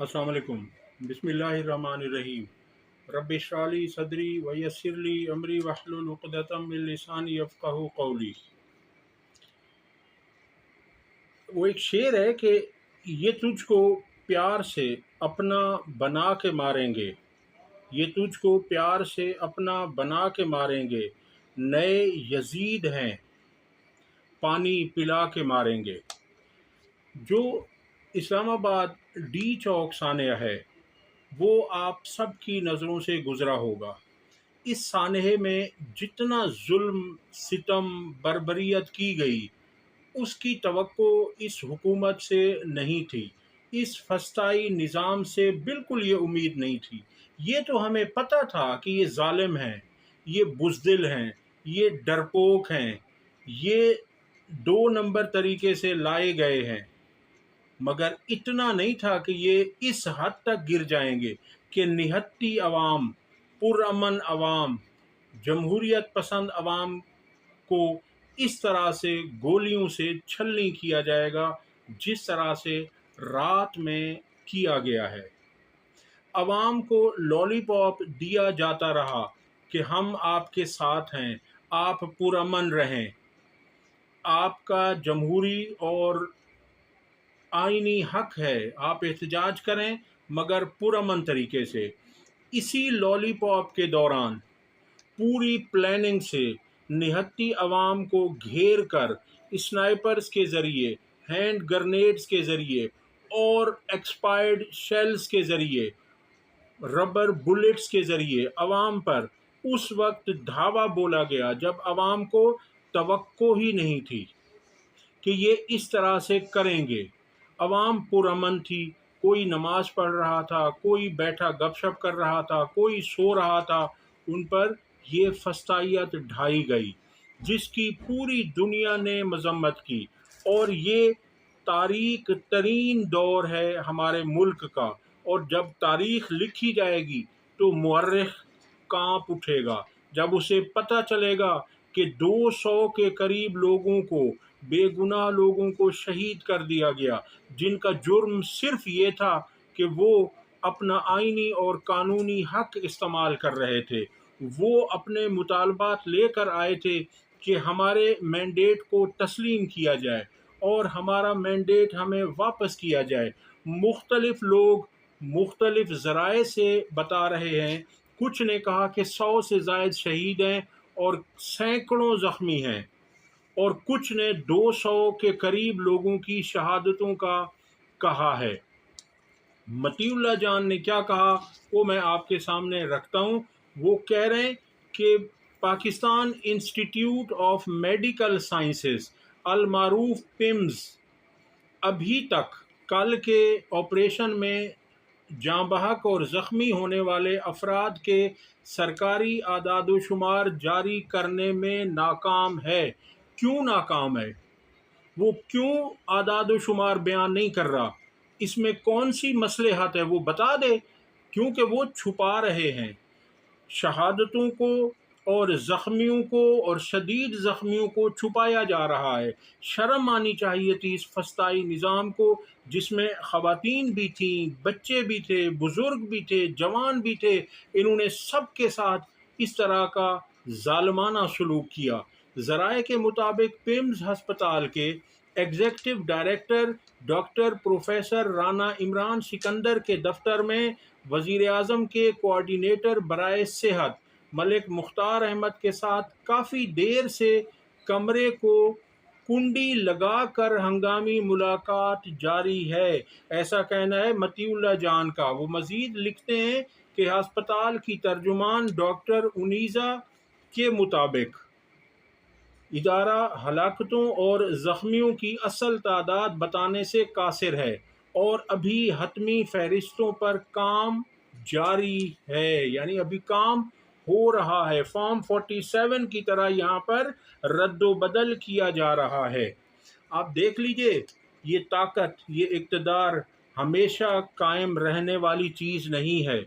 अस्सलाम वालेकुम। बिस्मिल्लाहिर्रहमानिर्रहीम। रब्बि इश्रह ली सदरी व यस्सिर ली अमरी वहलुल उक़दतम मिन लिसानी यफ़क़हू क़ौली। वो एक शेर है कि ये तुझको प्यार से अपना बना के मारेंगे, ये तुझको प्यार से अपना बना के मारेंगे, नए यजीद हैं पानी पिला के मारेंगे। जो इस्लामाबाद डी चौक सानिया है वो आप सब की नज़रों से गुज़रा होगा। इस सानहे में जितना जुल्म सितम बर्बरियत की गई उसकी तवक्को इस हुकूमत से नहीं थी, इस फस्ताई निज़ाम से बिल्कुल ये उम्मीद नहीं थी। ये तो हमें पता था कि ये जालिम हैं, ये बुज़दिल हैं, ये डरपोक हैं, ये दो नंबर तरीके से लाए गए हैं, मगर इतना नहीं था कि ये इस हद तक गिर जाएंगे कि निहत्ती अवाम, पुरअमन अवाम, जमहूरियत पसंद अवाम को इस तरह से गोलियों से छलनी किया जाएगा जिस तरह से रात में किया गया है। अवाम को लॉलीपॉप दिया जाता रहा कि हम आपके साथ हैं, आप पुरअमन रहें, आपका जमहूरी और आईनी हक है, आप एहतजाज करें मगर पुरअमन तरीके से। इसी लॉलीपॉप के दौरान पूरी प्लानिंग से निहत्ती अवाम को घेर कर स्नाइपर्स के ज़रिए, हैंड ग्रेनेड्स के ज़रिए और एक्सपायर्ड शेल्स के ज़रिए, रबर बुलेट्स के ज़रिए अवाम पर उस वक्त धावा बोला गया जब अवाम को तवक्को ही नहीं थी कि ये इस तरह से करेंगे। अवाम पुरअमन थी, कोई नमाज पढ़ रहा था, कोई बैठा गपशप कर रहा था, कोई सो रहा था। उन पर ये फस्तायत ढाई गई जिसकी पूरी दुनिया ने मजम्मत की, और ये तारीख तरीन दौर है हमारे मुल्क का। और जब तारीख लिखी जाएगी तो मुअर्रिख कांप उठेगा जब उसे पता चलेगा कि 200 के करीब लोगों को, बेगुनाह लोगों को शहीद कर दिया गया, जिनका जुर्म सिर्फ ये था कि वो अपना आईनी और कानूनी हक इस्तेमाल कर रहे थे। वो अपने मुतालबात लेकर आए थे कि हमारे मैंडेट को तस्लीम किया जाए और हमारा मैंडेट हमें वापस किया जाए। मुख्तलिफ लोग मुख्तलिफ ज़राए से बता रहे हैं। कुछ ने कहा कि 100 से ज़ायद शहीद हैं और सैकड़ों ज़ख्मी हैं, और कुछ ने 200 के करीब लोगों की शहादतों का कहा है। मतीउल्लाह जान ने क्या कहा वो मैं आपके सामने रखता हूँ। वो कह रहे हैं कि Pakistan institute of medical sciences अल मारूफ पिम्स अभी तक कल के ऑपरेशन में जाँ बहक और ज़ख्मी होने वाले अफराद के सरकारी आदाद-ओ-शुमार जारी करने में नाकाम है। क्यों नाकाम है? वो क्यों आदाद-ओ-शुमार बयान नहीं कर रहा? इसमें कौन सी मसलहत है वो बता दे, क्योंकि वो छुपा रहे हैं। शहादतों को और ज़ख्मियों को और शदीद ज़ख्मियों को छुपाया जा रहा है। शर्म आनी चाहिए थी इस फस्ताई निज़ाम को जिसमें ख़वातीन भी थीं, बच्चे भी थे, बुज़ुर्ग भी थे, जवान भी थे। इन्होंने सब के साथ इस तरह का ज़ालिमाना सलूक किया। ज़राए के मुताबिक पिम्स हस्पताल के executive director doctor professor Rana Imran Sikandar के दफ्तर में वज़ीर आज़म के कोऑर्डिनेटर बराए सेहत मलिक मुख्तार अहमद के साथ काफ़ी देर से कमरे को कुंडी लगाकर हंगामी मुलाकात जारी है, ऐसा कहना है मतीउल्लाह जान का। वो मज़ीद लिखते हैं कि अस्पताल की तर्जुमान डॉक्टर उनीज़ा के मुताबिक इदारा हलाकतों और ज़ख्मियों की असल तादाद बताने से कासिर है और अभी हतमी फहरिस्तों पर काम जारी है, यानी अभी काम हो रहा है। फॉर्म 47 की तरह यहाँ पर रद्दोबदल किया जा रहा है। आप देख लीजिए, ये ताकत, ये इक़्तिदार हमेशा कायम रहने वाली चीज़ नहीं है।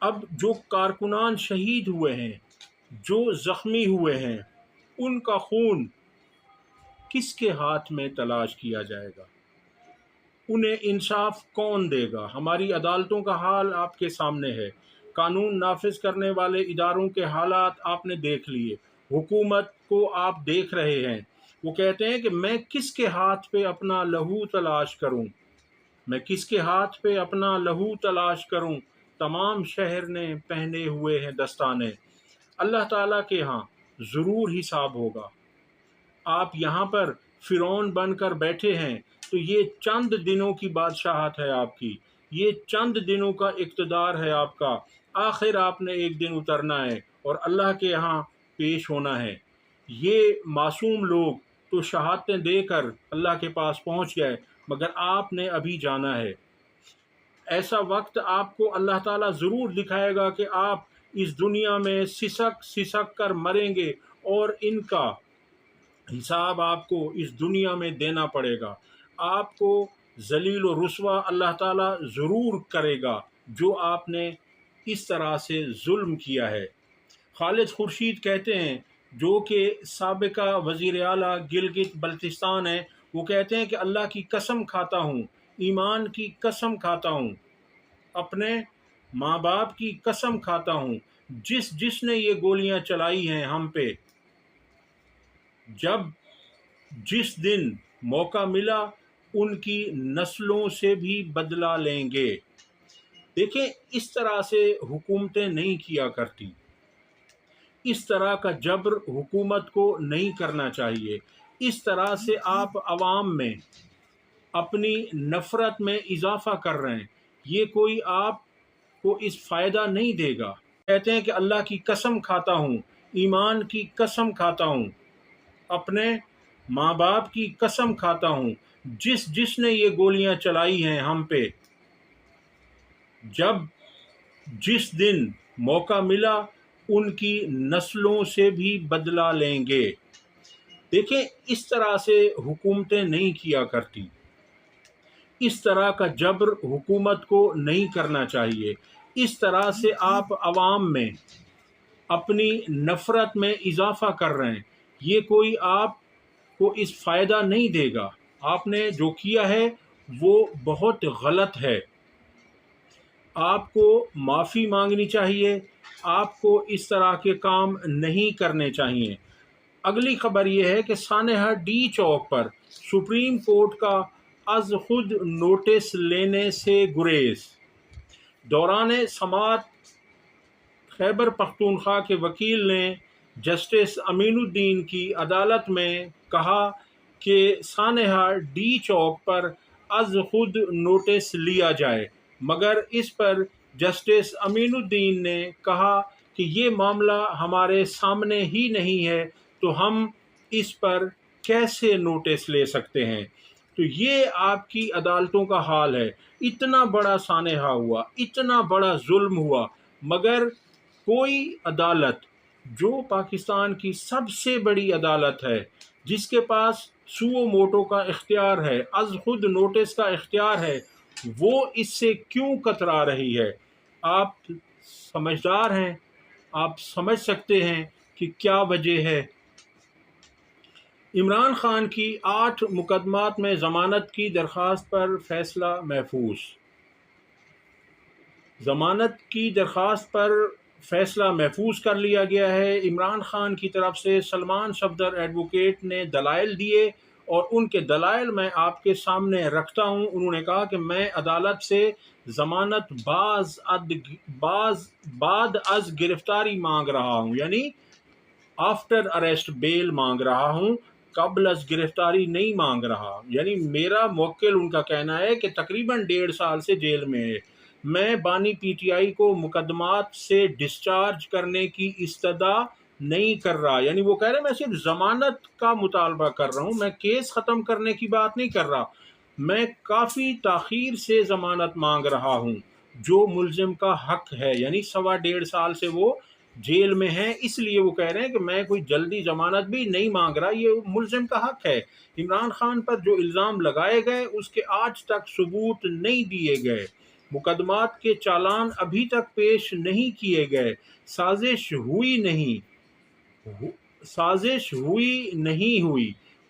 अब जो कारकुनान शहीद हुए हैं, जो ज़ख्मी हुए हैं, उनका खून किसके हाथ में तलाश किया जाएगा? انہیں انصاف کون دے گا؟ ہماری عدالتوں کا حال آپ کے سامنے ہے، قانون نافذ کرنے والے اداروں کے حالات آپ نے دیکھ لیے، حکومت کو آپ دیکھ رہے ہیں۔ وہ کہتے ہیں کہ میں کس کے ہاتھ پہ اپنا لہو تلاش کروں، میں کس کے ہاتھ پہ اپنا لہو تلاش کروں، تمام شہر نے پہنے ہوئے ہیں دستانے۔ اللہ تعالیٰ کے ہاں ضرور حساب ہوگا۔ آپ یہاں پر فرعون بن کر بیٹھے ہیں تو یہ چند دنوں کی بادشاہت ہے آپ کی، یہ چند دنوں کا اقتدار ہے آپ کا، آخر آپ نے ایک دن اترنا ہے اور اللہ کے ہاں پیش ہونا ہے۔ یہ معصوم لوگ تو شہادتیں دے کر اللہ کے پاس پہنچ گئے، مگر آپ نے ابھی جانا ہے۔ ایسا وقت آپ کو اللہ تعالیٰ ضرور دکھائے گا کہ آپ اس دنیا میں سسک سسک کر مریں گے، اور ان کا حساب آپ کو اس دنیا میں دینا پڑے گا۔ آپ کو ذلیل و رسوا اللہ تعالیٰ ضرور کرے گا جو آپ نے اس طرح سے ظلم کیا ہے۔ خالد خورشید کہتے ہیں، جو کہ سابقہ وزیر اعلیٰ گلگت بلتستان ہیں، وہ کہتے ہیں کہ اللہ کی قسم کھاتا ہوں، ایمان کی قسم کھاتا ہوں، اپنے ماں باپ کی قسم کھاتا ہوں، جس نے یہ گولیاں چلائی ہیں ہم پہ، جس دن موقع ملا ان کی نسلوں سے بھی بدلہ لیں گے۔ دیکھیں، اس طرح سے حکومتیں نہیں کیا کرتی، اس طرح کا جبر حکومت کو نہیں کرنا چاہیے، اس طرح سے آپ عوام میں اپنی نفرت میں اضافہ کر رہے ہیں، یہ کوئی آپ کو اس فائدہ نہیں دے گا۔ کہتے ہیں کہ اللہ کی قسم کھاتا ہوں، ایمان کی قسم کھاتا ہوں، اپنے ماں باپ کی قسم کھاتا ہوں، جس نے یہ گولیاں چلائی ہیں ہم پہ، جس دن موقع ملا ان کی نسلوں سے بھی بدلہ لیں گے۔ دیکھیں، اس طرح سے حکومتیں نہیں کیا کرتی، اس طرح کا جبر حکومت کو نہیں کرنا چاہیے، اس طرح سے آپ عوام میں اپنی نفرت میں اضافہ کر رہے ہیں، یہ کوئی آپ کو اس فائدہ نہیں دے گا۔ آپ نے جو کیا ہے وہ بہت غلط ہے، آپ کو معافی مانگنی چاہیے، آپ کو اس طرح کے کام نہیں کرنے چاہیے۔ اگلی خبر یہ ہے کہ سانحہ ڈی چوک پر سپریم کورٹ کا از خود نوٹس لینے سے گریز۔ دوران سماعت خیبر پختونخوا کے وکیل نے جسٹس امین الدین کی عدالت میں کہا کہ سانحہ ڈی چوک پر از خود نوٹس لیا جائے، مگر اس پر جسٹس امین الدین نے کہا کہ یہ معاملہ ہمارے سامنے ہی نہیں ہے تو ہم اس پر کیسے نوٹس لے سکتے ہیں۔ تو یہ آپ کی عدالتوں کا حال ہے، اتنا بڑا سانحہ ہوا، اتنا بڑا ظلم ہوا، مگر کوئی عدالت جو پاکستان کی سب سے بڑی عدالت ہے، جس کے پاس سو موٹو کا اختیار ہے، از خود نوٹس کا اختیار ہے، وہ اس سے کیوں کترا رہی ہے؟ آپ سمجھدار ہیں، آپ سمجھ سکتے ہیں کہ کیا وجہ ہے۔ عمران خان کی 8 مقدمات میں ضمانت کی درخواست پر فیصلہ محفوظ۔ ضمانت کی درخواست پر فیصلہ محفوظ کر لیا گیا ہے۔ عمران خان کی طرف سے سلمان صفدر ایڈوکیٹ نے دلائل دیے اور ان کے دلائل میں آپ کے سامنے رکھتا ہوں۔ انہوں نے کہا کہ میں عدالت سے ضمانت بعد از گرفتاری مانگ رہا ہوں، یعنی آفٹر اریسٹ بیل مانگ رہا ہوں، قبل از گرفتاری نہیں مانگ رہا۔ یعنی میرا موکل، ان کا کہنا ہے کہ تقریباً 1.5 سال سے جیل میں ہے، میں بانی پی ٹی آئی کو مقدمات سے ڈسچارج کرنے کی استدعا نہیں کر رہا، یعنی وہ کہہ رہے ہیں میں صرف ضمانت کا مطالبہ کر رہا ہوں، میں کیس ختم کرنے کی بات نہیں کر رہا، میں کافی تاخیر سے ضمانت مانگ رہا ہوں جو ملزم کا حق ہے، یعنی 1.25 سال سے وہ جیل میں ہیں، اس لیے وہ کہہ رہے ہیں کہ میں کوئی جلدی ضمانت بھی نہیں مانگ رہا، یہ ملزم کا حق ہے۔ عمران خان پر جو الزام لگائے گئے اس کے آج تک ثبوت نہیں دیے گئے، مقدمات کے چالان ابھی تک پیش نہیں کیے گئے، سازش ہوئی نہیں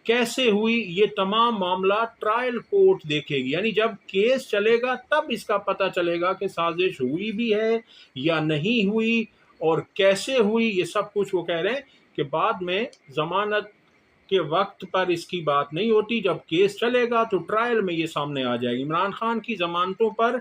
कैसे हुई, ये तमाम मामला ट्रायल कोर्ट देखेगी। यानी जब केस चलेगा तब इसका पता चलेगा कि साजिश हुई भी है या नहीं हुई और कैसे हुई। ये सब कुछ वो कह रहे हैं कि बाद में जमानत के वक्त पर इसकी बात नहीं होती, जब केस चलेगा तो ट्रायल में ये सामने आ जाएगी। इमरान खान की जमानतों पर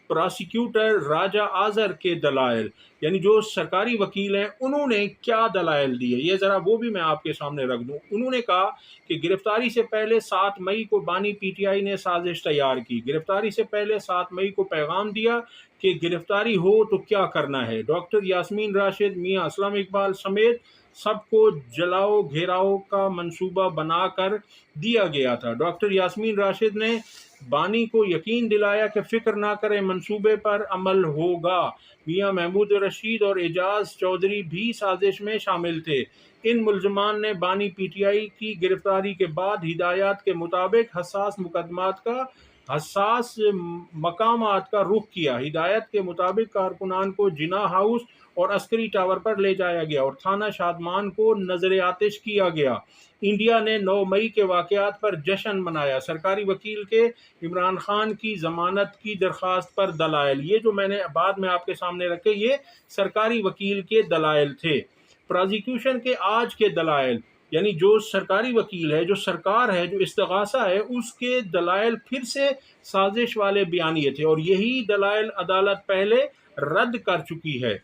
प्रोसिक्यूटर राजा आजर के दलाइल, यानी जो सरकारी वकील हैं, उन्होंने क्या दलाइल दिए, ये ज़रा वो भी मैं आपके सामने रख दूं। उन्होंने कहा कि गिरफ्तारी से पहले 7 मई को बानी पीटीआई ने साजिश तैयार की। गिरफ्तारी से पहले 7 मई को पैगाम दिया कि गिरफ्तारी हो तो क्या करना है। डॉक्टर यास्मीन राशिद, मियां असलम इकबाल समेत सबको जलाओ घेराव का मंसूबा बनाकर दिया गया था। डॉक्टर यास्मीन राशिद ने बानी को यकीन दिलाया कि फिक्र ना करें, मंसूबे पर अमल होगा। मियां महमूद रशीद और एजाज चौधरी भी साजिश में शामिल थे। इन मुलजमान ने बानी पीटीआई की गिरफ्तारी के बाद हिदायत के मुताबिक हसास मकामात का रुख किया। हिदायत के मुताबिक कारकुनान को जिना हाउस और अस्करी टावर पर ले जाया गया और थाना शादमान को नजर आतिश किया गया। इंडिया ने 9 मई के वाकयात पर जश्न मनाया। सरकारी वकील के इमरान खान की जमानत की दरख्वास्त पर दलाइल, ये जो मैंने बाद में आपके सामने रखे, ये सरकारी वकील के दलाइल थे। प्रोसिक्यूशन के आज के दलाइल, यानी जो सरकारी वकील है, जो सरकार है, जो इस्तगासा है, उसके दलाइल फिर से साजिश वाले बयानिए थे और यही दलाइल अदालत पहले रद्द कर चुकी है।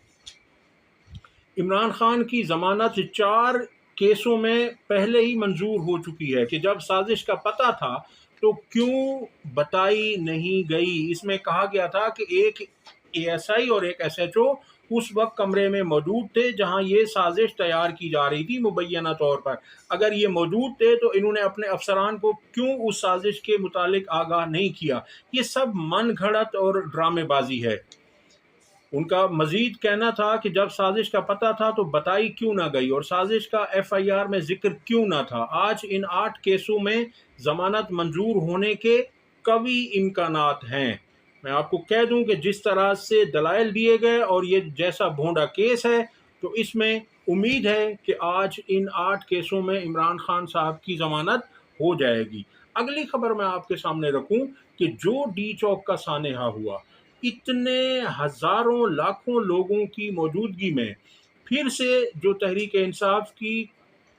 इमरान खान की जमानत 4 केसों में पहले ही मंजूर हो चुकी है कि जब साजिश का पता था तो क्यों बताई नहीं गई। इसमें कहा गया था कि एक एएसआई और एक एसएचओ उस वक्त कमरे में मौजूद थे जहां ये साजिश तैयार की जा रही थी मुबैना तौर पर। अगर ये मौजूद थे तो इन्होंने अपने अफसरान को क्यों उस साजिश के मुतालिक आगाह नहीं किया। ये सब मन घड़त और ड्रामेबाजी है। उनका मजीद कहना था कि जब साजिश का पता था तो बताई क्यों ना गई और साजिश का एफआईआर में जिक्र क्यों ना था। आज इन 8 केसों में जमानत मंजूर होने के कवी इम्कानात हैं। मैं आपको कह दूं कि जिस तरह से दलाइल दिए गए और ये जैसा भोंडा केस है, तो इसमें उम्मीद है कि आज इन 8 केसों में इमरान खान साहब की जमानत हो जाएगी। अगली खबर मैं आपके सामने रखूं कि जो डी चौक का सानेहा हुआ, इतने हजारों लाखों लोगों की मौजूदगी में फिर से जो तहरीक इंसाफ की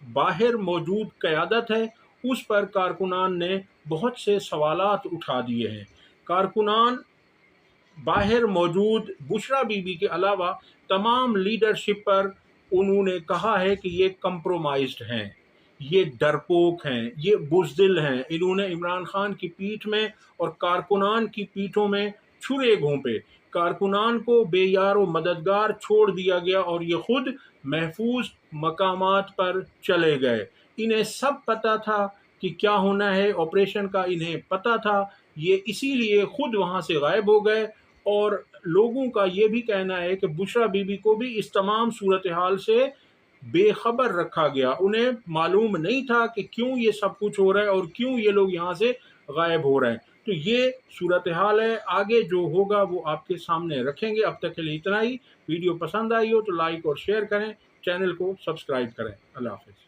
बाहर मौजूद क़यादत है, उस पर कारकुनान ने बहुत से सवालात उठा दिए हैं। कारकुनान बाहर मौजूद बुशरा बीबी के अलावा तमाम लीडरशिप पर उन्होंने कहा है कि ये कंप्रोमाइज्ड हैं, ये डरपोक हैं, ये बुज़दिल हैं। इन्होंने इमरान खान की पीठ में और कारकुनान की पीठों में छुरे घोंपे। कारकुनान को बेयार व मददगार छोड़ दिया गया और ये खुद महफूज मकामात पर चले गए। इन्हें सब पता था कि क्या होना है, ऑपरेशन का इन्हें पता था, ये इसीलिए खुद वहाँ से गायब हो गए। और लोगों का ये भी कहना है कि बुशरा बीबी को भी इस तमाम सूरत हाल से बेखबर रखा गया। उन्हें मालूम नहीं था कि क्यों ये सब कुछ हो रहा है और क्यों ये लोग यहाँ से गायब हो रहे हैं। तो ये सूरत हाल है, आगे जो होगा वो आपके सामने रखेंगे। अब तक के लिए इतना ही। वीडियो पसंद आई हो तो लाइक और शेयर करें, चैनल को सब्सक्राइब करें। अल्लाह हाफ़िज़।